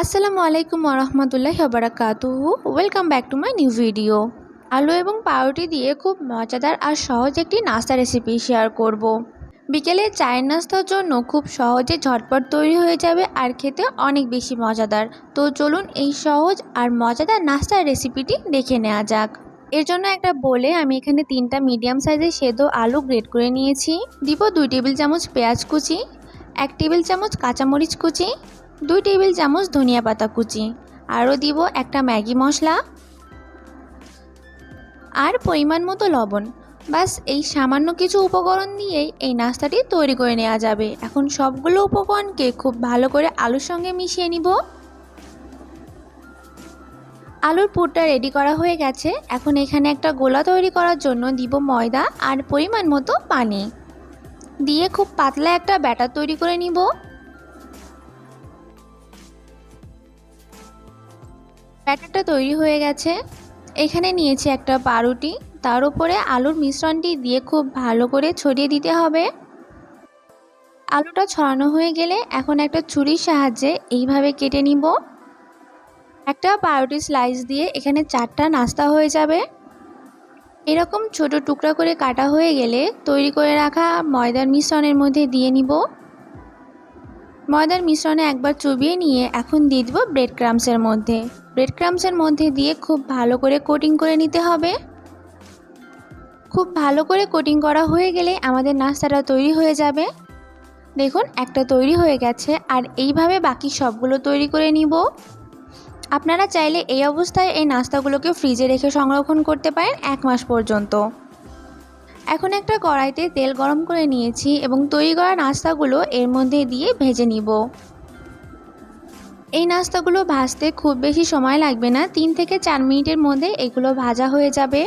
আসসালামু আলাইকুম ওরহমতুল্লাহি ওয়াবারাকাতুহু। Welcome back to my new video. আলু এবং পাউরুটি দিয়ে খুব মজাদার আর সহজ একটি নাস্তা রেসিপি শেয়ার করব। বিকেলে চায়ের নাস্তার জন্য খুব সহজে ঝটপট তৈরি হয়ে যাবে আর খেতে অনেক বেশি মজাদার। তো চলুন এই সহজ আর মজাদার নাস্তার রেসিপিটি দেখে নেওয়া যাক। এর জন্য একটা বলে আমি এখানে 3টা মিডিয়াম সাইজের সেদ্ধ আলু গ্রেট করে নিয়েছি। দিব 2 টেবিল চামচ পেঁয়াজ কুচি, 1 টেবিল চামচ কাঁচামরিচ কুচি, 2 টেবিল চামচ ধনিয়া পাতা কুচি, আরও দিব একটা ম্যাগি মশলা আর পরিমাণ মতো লবণ। বাস এই সামান্য কিছু উপকরণ দিয়েই এই নাস্তাটি তৈরি করে নেওয়া যাবে। এখন সবগুলো উপকরণকে খুব ভালো করে আলুর সঙ্গে মিশিয়ে নিব। আলুর পুরটা রেডি করা হয়ে গেছে। এখন এখানে একটা গোলা তৈরি করার জন্য দিব ময়দা আর পরিমাণ মতো পানি দিয়ে খুব পাতলা একটা ব্যাটার তৈরি করে নিব। ব্যাটারটা তৈরি হয়ে গেছে। এখানে নিয়েছি একটা পাউরুটি, তার উপরে আলুর মিশ্রণটি দিয়ে খুব ভালো করে ছড়িয়ে দিতে হবে। আলুটা ছড়ানো হয়ে গেলে এখন একটা ছুরির সাহায্যে এইভাবে কেটে নিব। একটা পাউরুটি স্লাইস দিয়ে এখানে 4টা নাস্তা হয়ে যাবে। এরকম ছোট টুকরা করে কাটা হয়ে গেলে তৈরি করে রাখা ময়দার মিশ্রণের মধ্যে দিয়ে নিব। ময়দার মিশ্রণে একবার চুবিয়ে নিয়ে এখন দিয়ে দিব ব্রেড ক্রাম্বসের মধ্যে। ব্রেড ক্রাম্বসের মধ্যে দিয়ে খুব ভালো করে কোটিং করে নিতে হবে। খুব ভালো করে কোটিং করা হয়ে গেলে আমাদের নাস্তাটা তৈরি হয়ে যাবে। দেখুন একটা তৈরি হয়ে গেছে আর এইভাবে বাকি সবগুলো তৈরি করে নিব। আপনারা চাইলে এই অবস্থায় এই নাস্তাগুলোকে ফ্রিজে রেখে সংরক্ষণ করতে পারেন 1 মাস পর্যন্ত। এখন একটা কড়াইতে তেল গরম করে নিয়েছি এবং তৈরি করা নাস্তাগুলো এর মধ্যে দিয়ে ভেজে নিব। এই নাস্তাগুলো ভাজতে খুব বেশি সময় লাগবে না, 3 থেকে 4 মিনিটের মধ্যে এগুলো ভাজা হয়ে যাবে।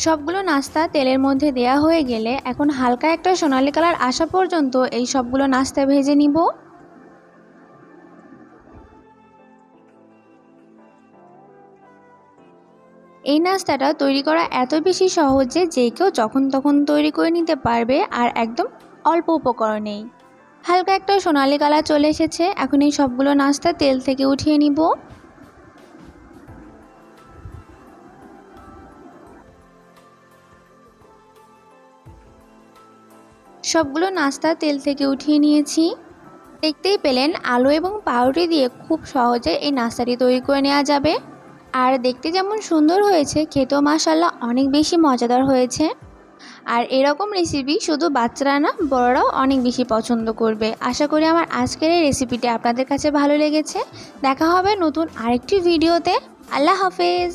সবগুলো নাস্তা তেলের মধ্যে দেয়া হয়ে গেলে এখন হালকা একটা সোনালি কালার আসা পর্যন্ত এই সবগুলো নাস্তা ভেজে নিব। এই নাস্তাটা তৈরি করা এত বেশি সহজ যে কেউ যখন তখন তৈরি করে নিতে পারবে আর একদম অল্প উপকরণেই। হালকা একটা সোনালি কালার চলে এসেছে। এখন এই সবগুলো নাস্তা তেল থেকে উঠিয়ে নিব। সবগুলো নাস্তা তেল থেকে উঠিয়ে নিয়েছি। দেখতেই পেলেন আলু এবং পাউরুটি দিয়ে খুব সহজে এই নাস্তাটি তৈরি করে নেওয়া যাবে। আর দেখতে যেমন সুন্দর হয়েছে, খেতেও মাশাআল্লাহ অনেক বেশি মজাদার হয়েছে। আর এরকম রেসিপি শুধু বাচ্চারা না, বড়রাও অনেক বেশি পছন্দ করবে। আশা করি আমার আজকের এই রেসিপিটি আপনাদের কাছে ভালো লেগেছে। দেখা হবে নতুন আরেকটি ভিডিওতে। আল্লাহ হাফেজ।